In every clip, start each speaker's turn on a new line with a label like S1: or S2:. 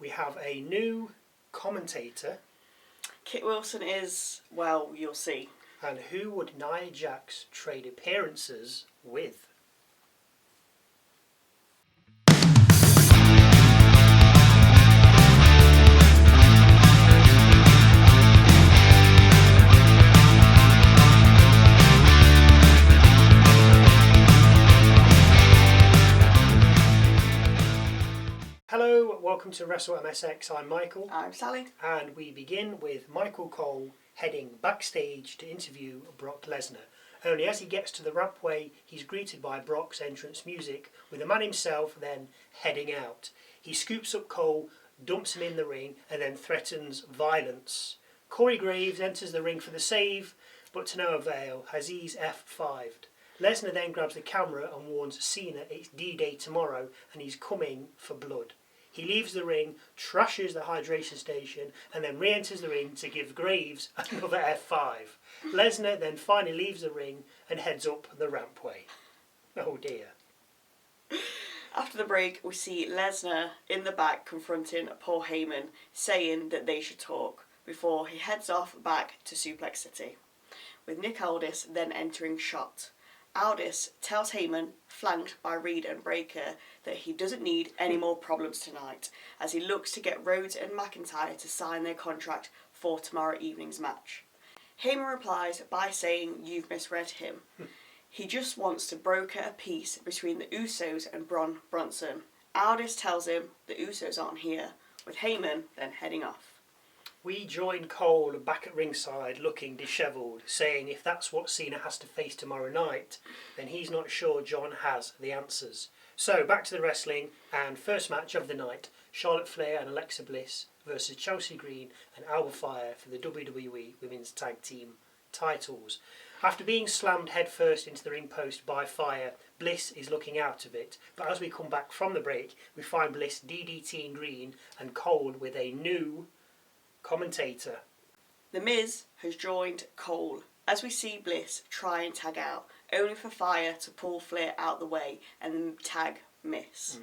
S1: we have a new commentator.
S2: Kit Wilson is, well, you'll see.
S1: And who would Nia Jax trade appearances with? Hello, welcome to Wrestle MSX. I'm Michael.
S2: I'm Sally.
S1: And we begin with Michael Cole heading backstage to interview Brock Lesnar. Only as he gets to the rampway, he's greeted by Brock's entrance music, with the man himself then heading out. He scoops up Cole, dumps him in the ring, and then threatens violence. Corey Graves enters the ring for the save, but to no avail, as he's F5'd. Lesnar then grabs the camera and warns Cena it's D-Day tomorrow and he's coming for blood. He leaves the ring, trashes the hydration station, and then re-enters the ring to give Graves another F5. Lesnar then finally leaves the ring and heads up the rampway. Oh dear.
S2: After the break, we see Lesnar in the back confronting Paul Heyman, saying that they should talk, before he heads off back to Suplex City, with Nick Aldis then entering shot. Aldis tells Heyman, flanked by Reed and Breaker, that he doesn't need any more problems tonight, as he looks to get Rhodes and McIntyre to sign their contract for tomorrow evening's match. Heyman replies by saying you've misread him. He just wants to broker a peace between the Usos and Bronson. Aldis tells him the Usos aren't here, with Heyman then heading off.
S1: We join Cole back at ringside looking dishevelled, saying if that's what Cena has to face tomorrow night, then he's not sure John has the answers. So back to the wrestling, and first match of the night, Charlotte Flair and Alexa Bliss versus Chelsea Green and Alba Fyre for the WWE Women's Tag Team titles. After being slammed headfirst into the ring post by Fyre, Bliss is looking out of it, but as we come back from the break, we find Bliss DDTing Green and Cole with a new commentator.
S2: The Miz has joined Cole as we see Bliss try and tag out, only for Fyre to pull Flair out the way and the tag miss.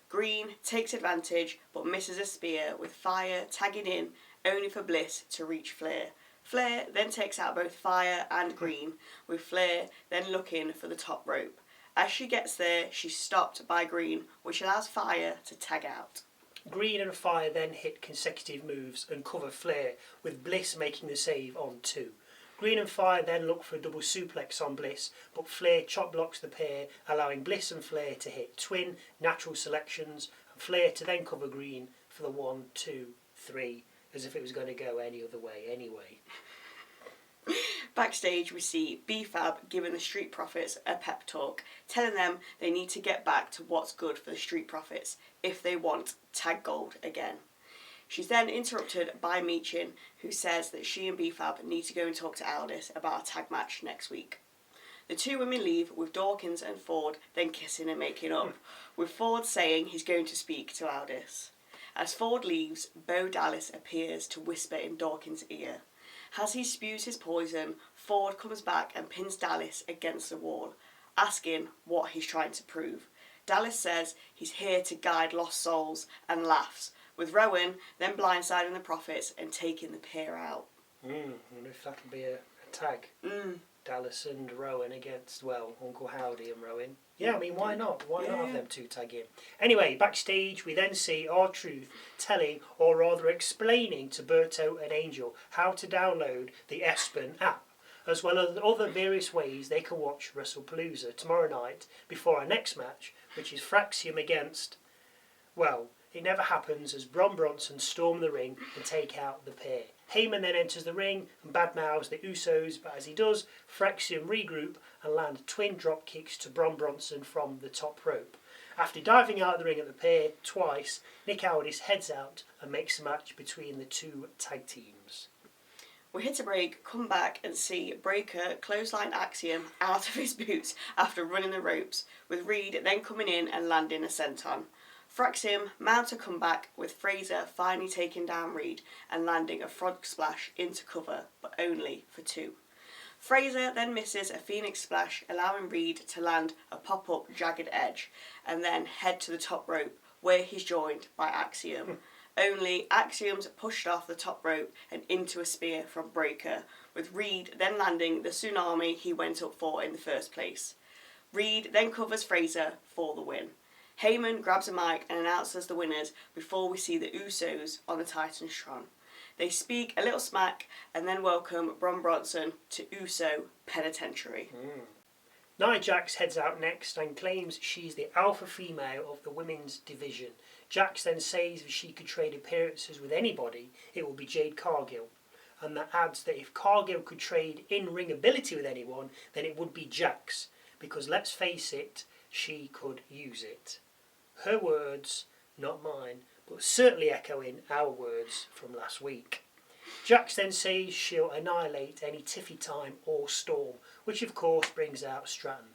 S2: Green takes advantage but misses a spear, with Fyre tagging in only for Bliss to reach Flair. Flair then takes out both Fyre and Green, with Flair then looking for the top rope. As she gets there, she's stopped by Green, which allows Fyre to tag out.
S1: Green and Fyre then hit consecutive moves and cover Flair, with Bliss making the save on 2. Green and Fyre then look for a double suplex on Bliss, but Flair chop blocks the pair, allowing Bliss and Flair to hit twin natural selections, and Flair to then cover Green for the 1, 2, 3, as if it was going to go any other way anyway.
S2: Backstage, we see B-Fab giving the Street Profits a pep talk, telling them they need to get back to what's good for the Street Profits if they want tag gold again. She's then interrupted by Meechin, who says that she and B-Fab need to go and talk to Aldis about a tag match next week. The two women leave, with Dawkins and Ford then kissing and making up, with Ford saying he's going to speak to Aldis. As Ford leaves, Bo Dallas appears to whisper in Dawkins' ear. As he spews his poison, Ford comes back and pins Dallas against the wall, asking what he's trying to prove. Dallas says he's here to guide lost souls and laughs, with Rowan then blindsiding the Profits and taking the pair out.
S1: I wonder if that'll be a tag. Dallas and Rowan against, well, Uncle Howdy and Rowan. Yeah, I mean, why not? Why not have them two tag in? Anyway, backstage, we then see R-Truth telling, or rather explaining to Berto and Angel how to download the ESPN app, as well as other various ways they can watch WrestlePalooza tomorrow night before our next match, which is Fraxiom against, well, it never happens as Bronson storm the ring and take out the pair. Heyman then enters the ring and badmouths the Usos, but as he does, Fraxiom regroup and land twin drop kicks to Bronson from the top rope. After diving out of the ring at the pair twice, Nick Aldis heads out and makes a match between the two tag teams.
S2: We hit a break, come back and see Breaker clothesline Axiom out of his boots after running the ropes, with Reed then coming in and landing a senton. Fraxiom mount a comeback, with Fraser finally taking down Reed and landing a frog splash into cover, but only for 2. Fraser then misses a Phoenix splash, allowing Reed to land a pop-up jagged edge and then head to the top rope, where he's joined by Axiom. Only Axiom's pushed off the top rope and into a spear from Breaker, with Reed then landing the tsunami he went up for in the first place. Reed then covers Fraser for the win. Heyman grabs a mic and announces the winners before we see the Usos on the Titantron. They speak a little smack and then welcome Bronson to Uso Penitentiary.
S1: Nia Jax heads out next and claims she's the alpha female of the women's division. Jax then says if she could trade appearances with anybody, it will be Jade Cargill. And that adds that if Cargill could trade in-ring ability with anyone, then it would be Jax. Because let's face it, she could use it. Her words, not mine, but certainly echoing our words from last week. Jax then says she'll annihilate any Tiffy time or Storm, which of course brings out Stratton.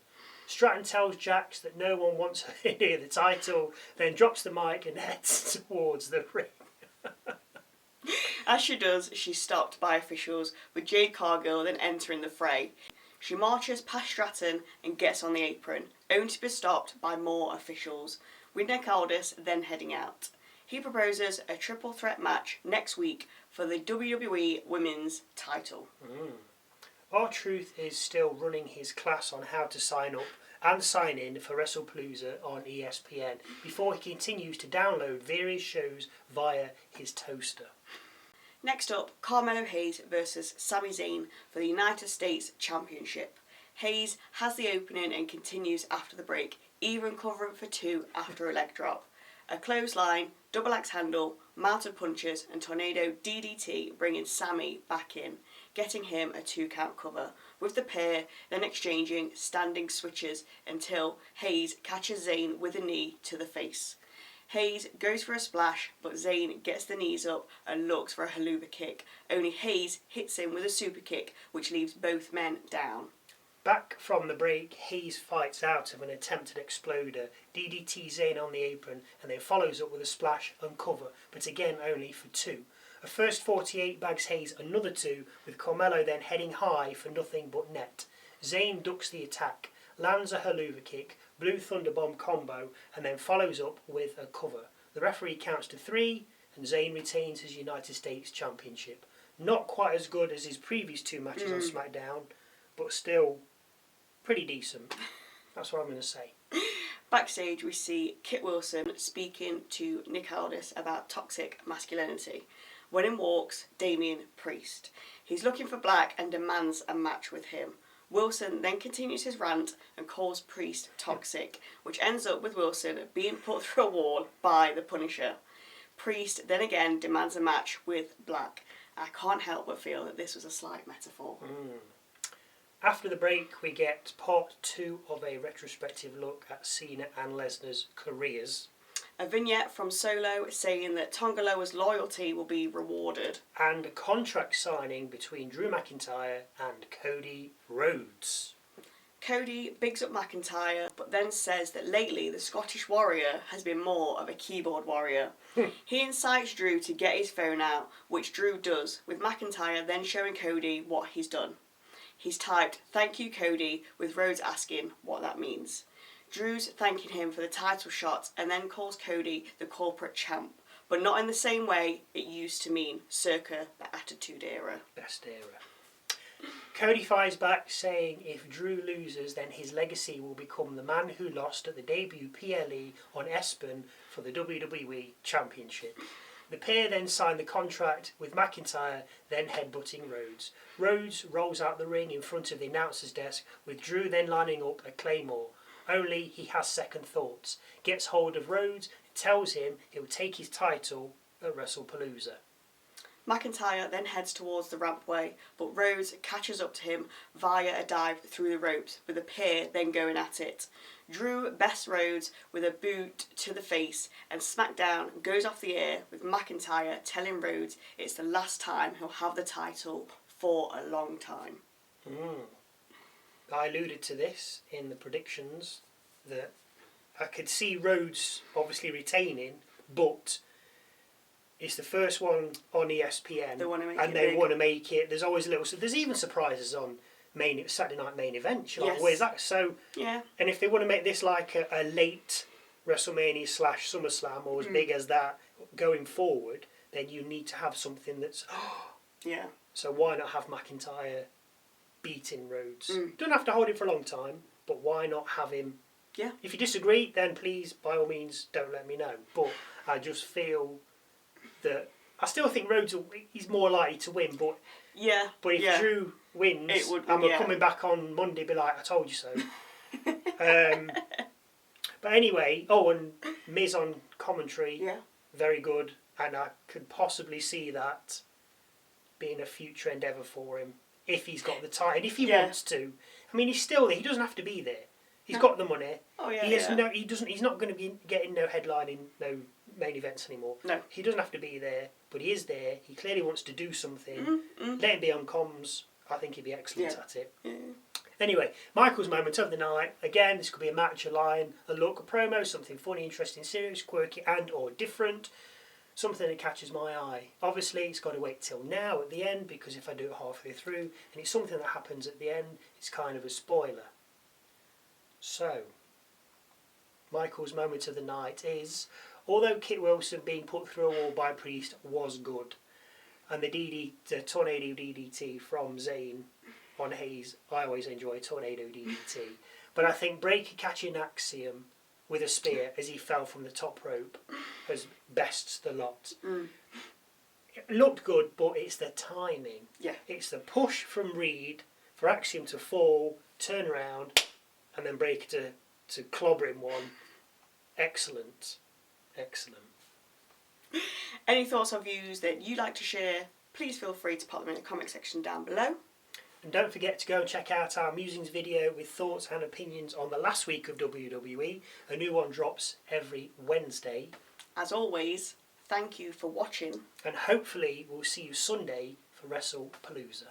S1: Stratton tells Jax that no one wants her near the title, then drops the mic and heads towards the ring.
S2: As she does, she's stopped by officials, with Jade Cargill then entering the fray. She marches past Stratton and gets on the apron, only to be stopped by more officials, with Nick Aldis then heading out. He proposes a triple threat match next week for the WWE Women's title.
S1: R-Truth is still running his class on how to sign up and sign in for WrestlePalooza on ESPN before he continues to download various shows via his toaster.
S2: Next up, Carmelo Hayes versus Sami Zayn for the United States Championship. Hayes has the opening and continues after the break, even covering for two after a leg drop. A clothesline, double axe handle, mounted punches and tornado DDT bringing Sami back in, getting him a 2-count cover, with the pair then exchanging standing switches until Hayes catches Zayn with a knee to the face. Hayes goes for a splash, but Zayn gets the knees up and looks for a haluva kick, only Hayes hits him with a super kick which leaves both men down.
S1: Back from the break, Hayes fights out of an attempted exploder, DDT Zayn on the apron, and then follows up with a splash and cover, but again only for two. A first 48 bags Hayes another two, with Carmelo then heading high for nothing but net. Zayn ducks the attack, lands a haluva kick, blue thunderbomb combo, and then follows up with a cover. The referee counts to 3, and Zayn retains his United States Championship. Not quite as good as his previous two matches on SmackDown, but still pretty decent. That's what I'm going to say.
S2: Backstage we see Kit Wilson speaking to Nick Aldis about toxic masculinity. When in walks Damian Priest. He's looking for Black and demands a match with him. Wilson then continues his rant and calls Priest toxic, which ends up with Wilson being put through a wall by the Punisher. Priest then again demands a match with Black. I can't help but feel that this was a slight metaphor.
S1: After the break, we get part 2 of a retrospective look at Cena and Lesnar's careers.
S2: A vignette from Solo saying that Tongaloa's loyalty will be rewarded.
S1: And a contract signing between Drew McIntyre and Cody Rhodes.
S2: Cody bigs up McIntyre, but then says that lately the Scottish Warrior has been more of a keyboard warrior. He incites Drew to get his phone out, which Drew does, with McIntyre then showing Cody what he's done. He's typed, "Thank you, Cody," with Rhodes asking what that means. Drew's thanking him for the title shot and then calls Cody the corporate champ, but not in the same way it used to mean, circa the Attitude Era.
S1: Best era. Cody fires back saying if Drew loses, then his legacy will become the man who lost at the debut PLE on Espen for the WWE Championship. The pair then sign the contract with McIntyre then headbutting Rhodes. Rhodes rolls out the ring in front of the announcer's desk, with Drew then lining up a Claymore. Only he has second thoughts, gets hold of Rhodes and tells him he'll take his title at WrestlePalooza.
S2: McIntyre then heads towards the rampway, but Rhodes catches up to him via a dive through the ropes, with the pair then going at it. Drew bests Rhodes with a boot to the face, and SmackDown goes off the air with McIntyre telling Rhodes it's the last time he'll have the title for a long time.
S1: I alluded to this in the predictions, that I could see Rhodes obviously retaining, but it's the first one on ESPN,
S2: They want to make
S1: and
S2: it
S1: they
S2: big.
S1: want to make it. There's always there's even surprises on Saturday night main event. You're like,
S2: Yes.
S1: where's that? So,
S2: Yeah.
S1: and if they want to make this like a late WrestleMania / SummerSlam or as big as that, going forward, then you need to have something that's...
S2: Yeah.
S1: So why not have McIntyre beating Rhodes?
S2: Mm.
S1: Don't have to hold him for a long time, but why not have him...
S2: Yeah.
S1: If you disagree, then please, by all means, don't let me know. But I just feel that... I still think Rhodes, he's more likely to win, but...
S2: Yeah.
S1: But if Drew wins, and we're coming back on Monday, be like, I told you so. But anyway, and Miz on commentary, very good, and I could possibly see that being a future endeavour for him if he's got the time, and if he wants to. I mean, he's still there. He doesn't have to be there. He's got the money.
S2: Oh yeah.
S1: He has no. He doesn't. He's not going to be getting no headlining, no main events anymore.
S2: No.
S1: He doesn't have to be there, but he is there. He clearly wants to do something. Let him be on comms. I think he'd be excellent at it.
S2: Yeah.
S1: Anyway, Michael's moment of the night. Again, this could be a match, a line, a look, a promo, something funny, interesting, serious, quirky, and or different. Something that catches my eye. Obviously, it's got to wait till now at the end, because if I do it halfway through, and it's something that happens at the end, it's kind of a spoiler. So, Michael's moment of the night is, although Kit Wilson being put through a wall by Priest was good, and the tornado DDT from Zayn on Hayes, I always enjoy tornado DDT, but I think Breaker catching Axiom with a spear as he fell from the top rope has best the lot. It looked good, but it's the timing.
S2: Yeah.
S1: It's the push from Reed for Axiom to fall, turn around, and then Breaker to clobber him one. Excellent. Excellent.
S2: Any thoughts or views that you'd like to share, please feel free to pop them in the comment section down below.
S1: And don't forget to go and check out our musings video with thoughts and opinions on the last week of WWE. A new one drops every Wednesday.
S2: As always, thank you for watching.
S1: And hopefully we'll see you Sunday for WrestlePalooza.